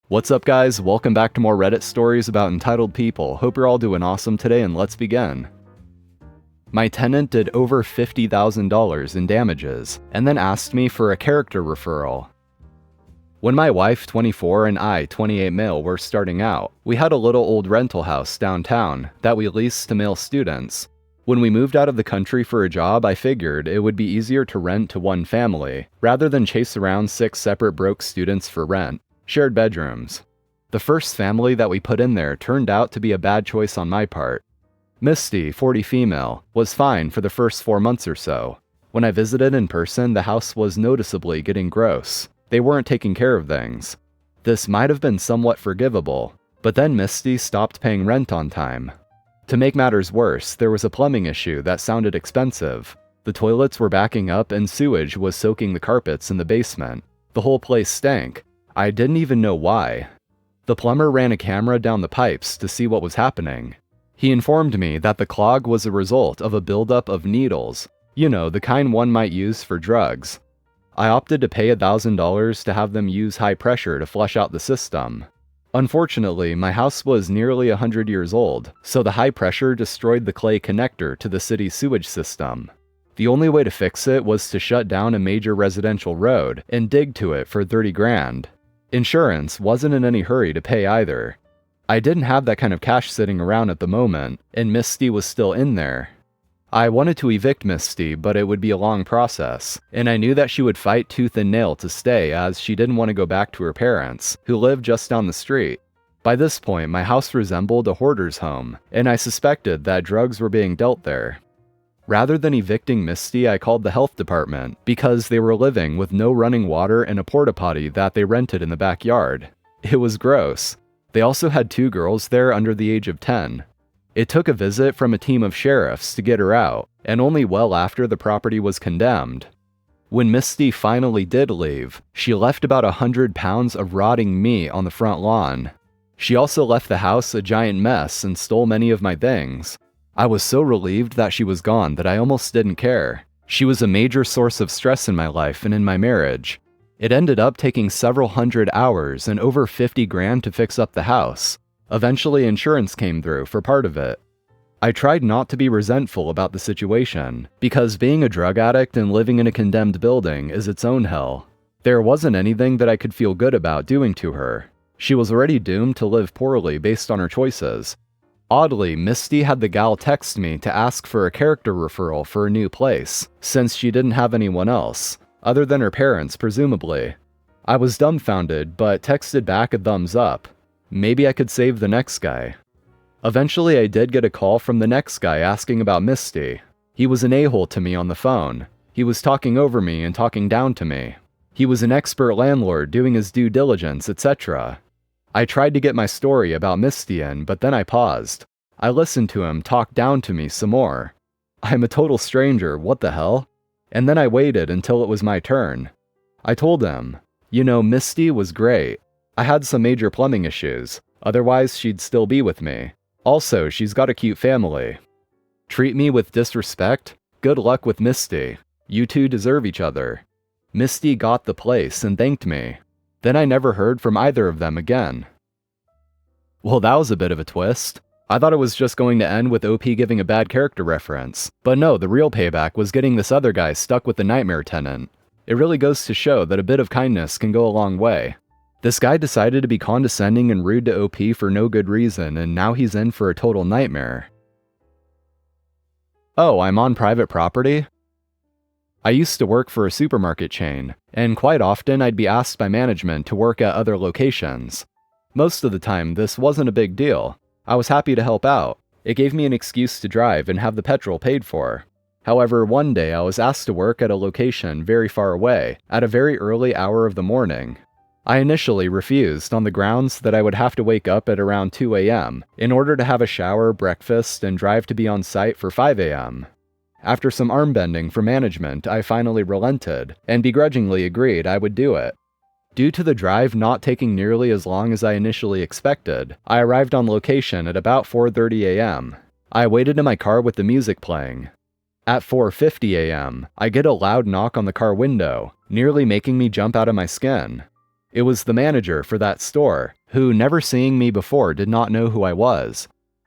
What's up, guys? Welcome back to more Reddit stories about entitled people. Hope you're all doing awesome today, and let's begin. My tenant did over $50,000 in damages, and then asked me for a character referral. When my wife, 24, and I, 28 male, were starting out, we had a little old rental house downtown that we leased to male students. When we moved out of the country for a job, I figured it would be easier to rent to one family, rather than chase around 6 separate broke students for rent. Shared bedrooms. The first family that we put in there turned out to be a bad choice on my part. Misty, 40 female, was fine for the first 4 months or so. When I visited in person, the house was noticeably getting gross. They weren't taking care of things. This might have been somewhat forgivable, but then Misty stopped paying rent on time. To make matters worse, there was a plumbing issue that sounded expensive. The toilets were backing up and sewage was soaking the carpets in the basement. The whole place stank. I didn't even know why. The plumber ran a camera down the pipes to see what was happening. He informed me that the clog was a result of a buildup of needles, you know, the kind one might use for drugs. I opted to pay $1,000 to have them use high pressure to flush out the system. Unfortunately, my house was nearly 100 years old, so the high pressure destroyed the clay connector to the city's sewage system. The only way to fix it was to shut down a major residential road and dig to it for 30 grand. Insurance wasn't in any hurry to pay either. I didn't have that kind of cash sitting around at the moment, and Misty was still in there. I wanted to evict Misty, but it would be a long process, and I knew that she would fight tooth and nail to stay as she didn't want to go back to her parents, who lived just down the street. By this point, my house resembled a hoarder's home, and I suspected that drugs were being dealt there. Rather than evicting Misty, I called the health department because they were living with no running water and a porta potty that they rented in the backyard. It was gross. They also had 2 girls there under the age of 10. It took a visit from a team of sheriffs to get her out, and only well after the property was condemned. When Misty finally did leave, she left about 100 pounds of rotting meat on the front lawn. She also left the house a giant mess and stole many of my things. I was so relieved that she was gone that I almost didn't care. She was a major source of stress in my life and in my marriage. It ended up taking several hundred hours and over 50 grand to fix up the house. Eventually, insurance came through for part of it. I tried not to be resentful about the situation, because being a drug addict and living in a condemned building is its own hell. There wasn't anything that I could feel good about doing to her. She was already doomed to live poorly based on her choices. Oddly, Misty had the gal text me to ask for a character referral for a new place, since she didn't have anyone else, other than her parents, presumably. I was dumbfounded, but texted back a thumbs up. Maybe I could save the next guy. Eventually, I did get a call from the next guy asking about Misty. He was an a-hole to me on the phone. He was talking over me and talking down to me. He was an expert landlord doing his due diligence, etc. I tried to get my story about Misty in, but then I paused. I listened to him talk down to me some more. I'm a total stranger, what the hell? And then I waited until it was my turn. I told him, Misty was great. I had some major plumbing issues, otherwise she'd still be with me. Also, she's got a cute family. Treat me with disrespect? Good luck with Misty. You two deserve each other. Misty got the place and thanked me. Then I never heard from either of them again. Well, that was a bit of a twist. I thought it was just going to end with OP giving a bad character reference. But no, the real payback was getting this other guy stuck with the nightmare tenant. It really goes to show that a bit of kindness can go a long way. This guy decided to be condescending and rude to OP for no good reason, and now he's in for a total nightmare. Oh, I'm on private property? I used to work for a supermarket chain, and quite often I'd be asked by management to work at other locations. Most of the time, this wasn't a big deal. I was happy to help out. It gave me an excuse to drive and have the petrol paid for. However, one day I was asked to work at a location very far away, at a very early hour of the morning. I initially refused on the grounds that I would have to wake up at around 2 a.m. in order to have a shower, breakfast, and drive to be on site for 5 a.m. After some arm bending from management, I finally relented, and begrudgingly agreed I would do it. Due to the drive not taking nearly as long as I initially expected, I arrived on location at about 4:30 a.m. I waited in my car with the music playing. At 4:50 a.m., I get a loud knock on the car window, nearly making me jump out of my skin. It was the manager for that store, who, never seeing me before, did not know who I was.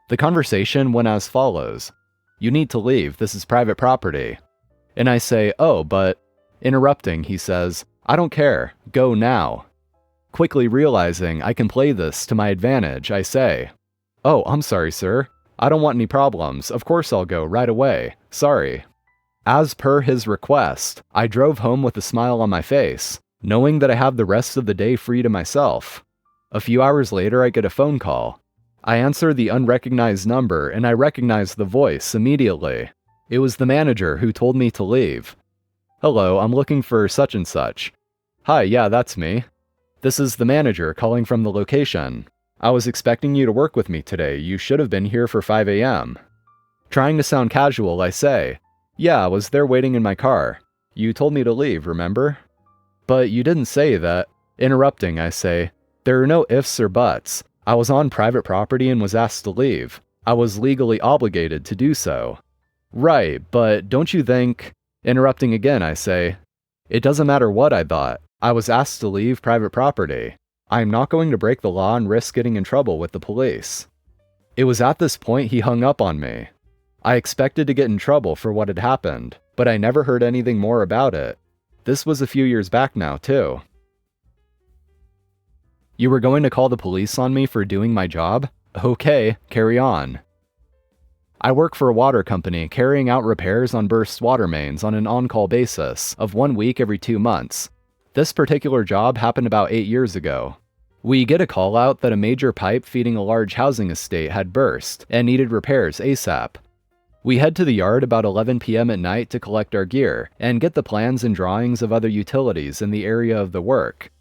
The conversation went as follows. "You need to leave, this is private property." And I say, "Oh, but..." Interrupting, he says, "I don't care, go now." Quickly realizing I can play this to my advantage, I say, "Oh, I'm sorry, sir. I don't want any problems, of course I'll go right away, sorry." As per his request, I drove home with a smile on my face, knowing that I have the rest of the day free to myself. A few hours later, I get a phone call. I answer the unrecognized number and I recognize the voice immediately. It was the manager who told me to leave. "Hello, I'm looking for such and such." "Hi, yeah, that's me." "This is the manager calling from the location. I was expecting you to work with me today. You should have been here for 5 a.m. Trying to sound casual, I say, "Yeah, I was there waiting in my car. You told me to leave, remember?" "But you didn't say that." Interrupting, I say, "There are no ifs or buts. I was on private property and was asked to leave. I was legally obligated to do so." "Right, but don't you think..." Interrupting again, I say, "It doesn't matter what I thought. I was asked to leave private property. I am not going to break the law and risk getting in trouble with the police." It was at this point he hung up on me. I expected to get in trouble for what had happened, but I never heard anything more about it. This was a few years back now, too. "You were going to call the police on me for doing my job? Okay, carry on." I work for a water company carrying out repairs on burst water mains on an on-call basis of 1 week every 2 months. This particular job happened about 8 years ago. We get a call out that a major pipe feeding a large housing estate had burst and needed repairs ASAP. We head to the yard about 11 p.m. at night to collect our gear and get the plans and drawings of other utilities in the area of the work.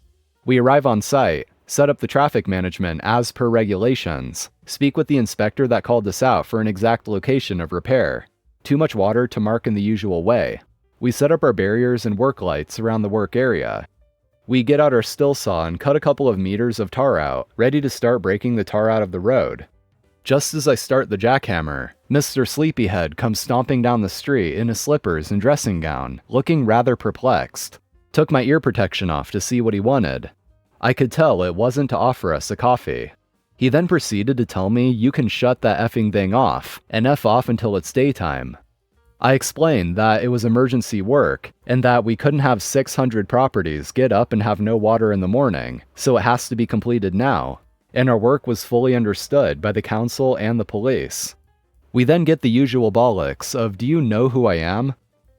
We arrive on site, set up the traffic management as per regulations, speak with the inspector that called us out for an exact location of repair. Too much water to mark in the usual way. We set up our barriers and work lights around the work area. We get out our still saw and cut a couple of meters of tar out, ready to start breaking the tar out of the road. Just as I start the jackhammer, Mr. Sleepyhead comes stomping down the street in his slippers and dressing gown, looking rather perplexed. Took my ear protection off to see what he wanted. I could tell it wasn't to offer us a coffee. He then proceeded to tell me you can shut that effing thing off, and F off until it's daytime. I explained that it was emergency work, and that we couldn't have 600 properties get up and have no water in the morning, so it has to be completed now, and our work was fully understood by the council and the police. We then get the usual bollocks of "Do you know who I am?"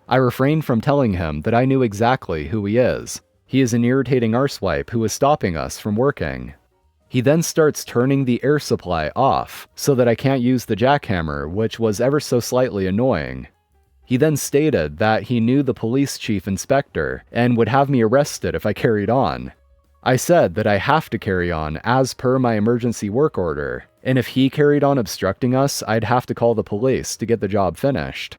I refrained from telling him that I knew exactly who he is. He is an irritating arsewipe who is stopping us from working. He then starts turning the air supply off so that I can't use the jackhammer, which was ever so slightly annoying. He then stated that he knew the police chief inspector and would have me arrested if I carried on. I said that I have to carry on as per my emergency work order, and if he carried on obstructing us, I'd have to call the police to get the job finished.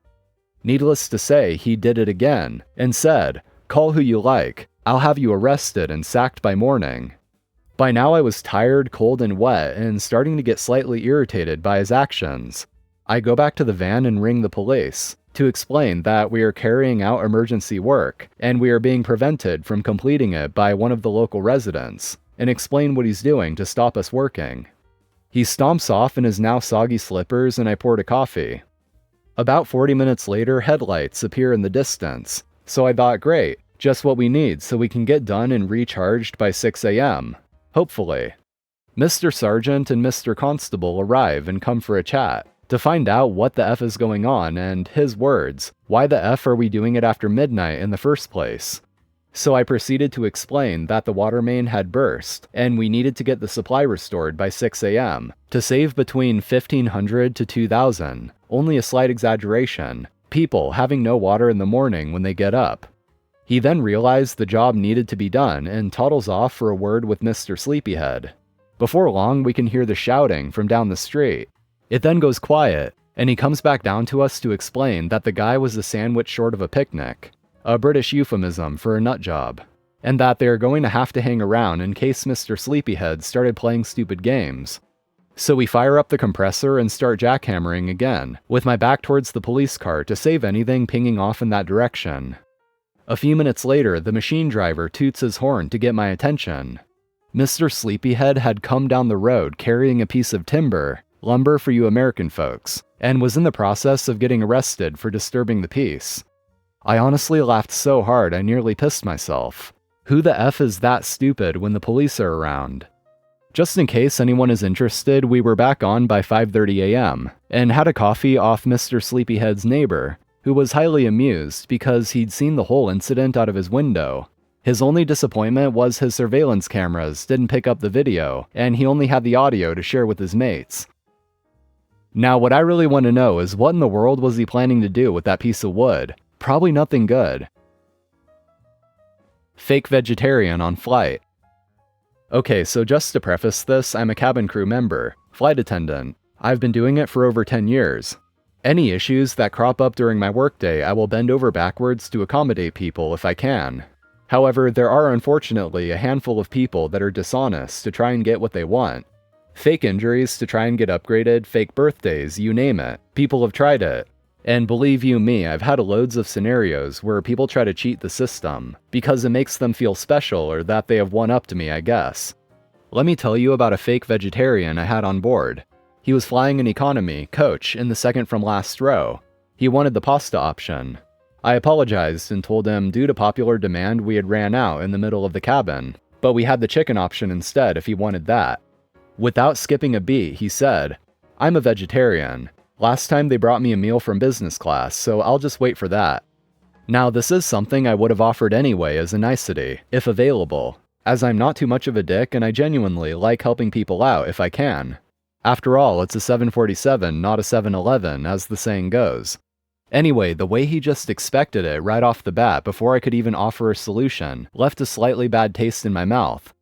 Needless to say, he did it again and said, "Call who you like. I'll have you arrested and sacked by morning." By now I was tired, cold, and wet, and starting to get slightly irritated by his actions. I go back to the van and ring the police to explain that we are carrying out emergency work, and we are being prevented from completing it by one of the local residents, and explain what he's doing to stop us working. He stomps off in his now soggy slippers, and I poured a coffee. About 40 minutes later, headlights appear in the distance, so I thought, great, just what we need so we can get done and recharged by 6 a.m. Hopefully. Mr. Sergeant and Mr. Constable arrive and come for a chat to find out what the F is going on, and his words, why the F are we doing it after midnight in the first place? So I proceeded to explain that the water main had burst, and we needed to get the supply restored by 6 a.m. to save between 1,500 to 2,000, only a slight exaggeration, people having no water in the morning when they get up. He then realized the job needed to be done and toddles off for a word with Mr. Sleepyhead. Before long, we can hear the shouting from down the street. It then goes quiet, and he comes back down to us to explain that the guy was a sandwich short of a picnic, a British euphemism for a nut job, and that they are going to have to hang around in case Mr. Sleepyhead started playing stupid games. So we fire up the compressor and start jackhammering again, with my back towards the police car to save anything pinging off in that direction. A few minutes later, the machine driver toots his horn to get my attention. Mr. Sleepyhead had come down the road carrying a piece of timber, lumber for you American folks, and was in the process of getting arrested for disturbing the peace. I honestly laughed so hard I nearly pissed myself. Who the F is that stupid when the police are around? Just in case anyone is interested, we were back on by 5:30 a.m. and had a coffee off Mr. Sleepyhead's neighbor, who was highly amused because he'd seen the whole incident out of his window. His only disappointment was his surveillance cameras didn't pick up the video, and he only had the audio to share with his mates. Now, what I really want to know is what in the world was he planning to do with that piece of wood? Probably nothing good. Fake vegetarian on flight. Okay, so just to preface this, I'm a cabin crew member, flight attendant. I've been doing it for over 10 years. Any issues that crop up during my workday, I will bend over backwards to accommodate people if I can. However, there are unfortunately a handful of people that are dishonest to try and get what they want. Fake injuries to try and get upgraded, fake birthdays, you name it. People have tried it. And believe you me, I've had loads of scenarios where people try to cheat the system, because it makes them feel special or that they have one-upped me, I guess. Let me tell you about a fake vegetarian I had on board. He was flying an economy, coach, in the second from last row. He wanted the pasta option. I apologized and told him due to popular demand we had ran out in the middle of the cabin, but we had the chicken option instead if he wanted that. Without skipping a beat, he said, "I'm a vegetarian. Last time they brought me a meal from business class, so I'll just wait for that." Now, this is something I would have offered anyway as a nicety, if available, as I'm not too much of a dick and I genuinely like helping people out if I can. After all, it's a 747, not a 7-Eleven, as the saying goes. Anyway, the way he just expected it right off the bat before I could even offer a solution left a slightly bad taste in my mouth.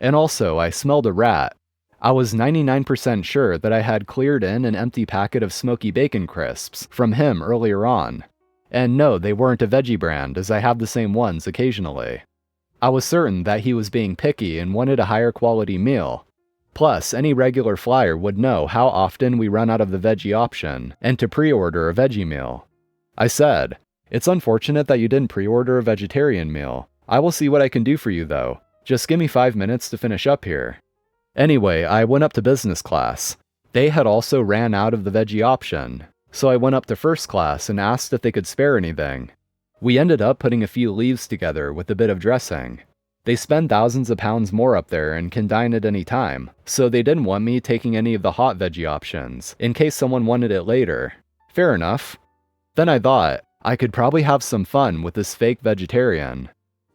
And also, I smelled a rat. I was 99% sure that I had cleared in an empty packet of smoky bacon crisps from him earlier on. And no, they weren't a veggie brand, as I have the same ones occasionally. I was certain that he was being picky and wanted a higher quality meal. Plus, any regular flyer would know how often we run out of the veggie option and to pre-order a veggie meal. I said, "It's unfortunate that you didn't pre-order a vegetarian meal. I will see what I can do for you though. Just give me 5 minutes to finish up here." Anyway, I went up to business class. They had also ran out of the veggie option, so I went up to first class and asked if they could spare anything. We ended up putting a few leaves together with a bit of dressing. They spend thousands of pounds more up there and can dine at any time, so they didn't want me taking any of the hot veggie options, in case someone wanted it later. Fair enough. Then I thought, I could probably have some fun with this fake vegetarian.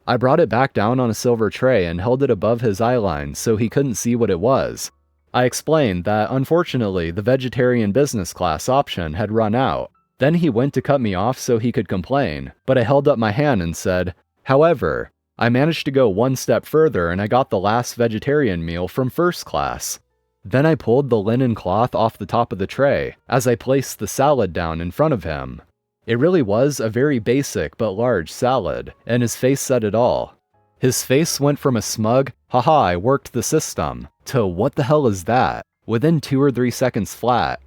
I brought it back down on a silver tray and held it above his eyeline so he couldn't see what it was. I explained that unfortunately the vegetarian business class option had run out. Then he went to cut me off so he could complain, but I held up my hand and said, "However, I managed to go one step further and I got the last vegetarian meal from first class." Then I pulled the linen cloth off the top of the tray as I placed the salad down in front of him. It really was a very basic but large salad, and his face said it all. His face went from a smug, "Haha, I worked the system," to "What the hell is that?" within 2 or 3 seconds flat.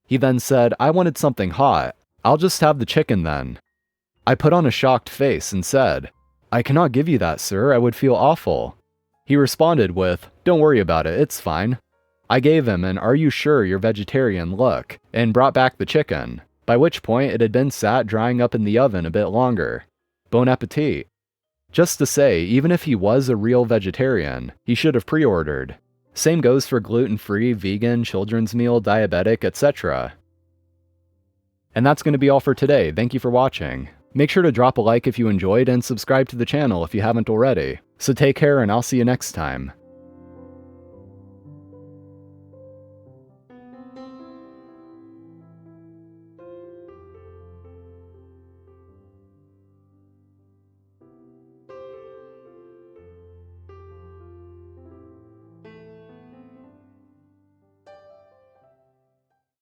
He then said, "I wanted something hot. I'll just have the chicken then." I put on a shocked face and said, "I cannot give you that, sir. I would feel awful." He responded with, "Don't worry about it, it's fine." I gave him an "Are you sure you're vegetarian" look, and brought back the chicken, by which point it had been sat drying up in the oven a bit longer. Bon appetit. Just to say, even if he was a real vegetarian, he should have pre-ordered. Same goes for gluten-free, vegan, children's meal, diabetic, etc. And that's going to be all for today. Thank you for watching. Make sure to drop a like if you enjoyed and subscribe to the channel if you haven't already. So take care and I'll see you next time.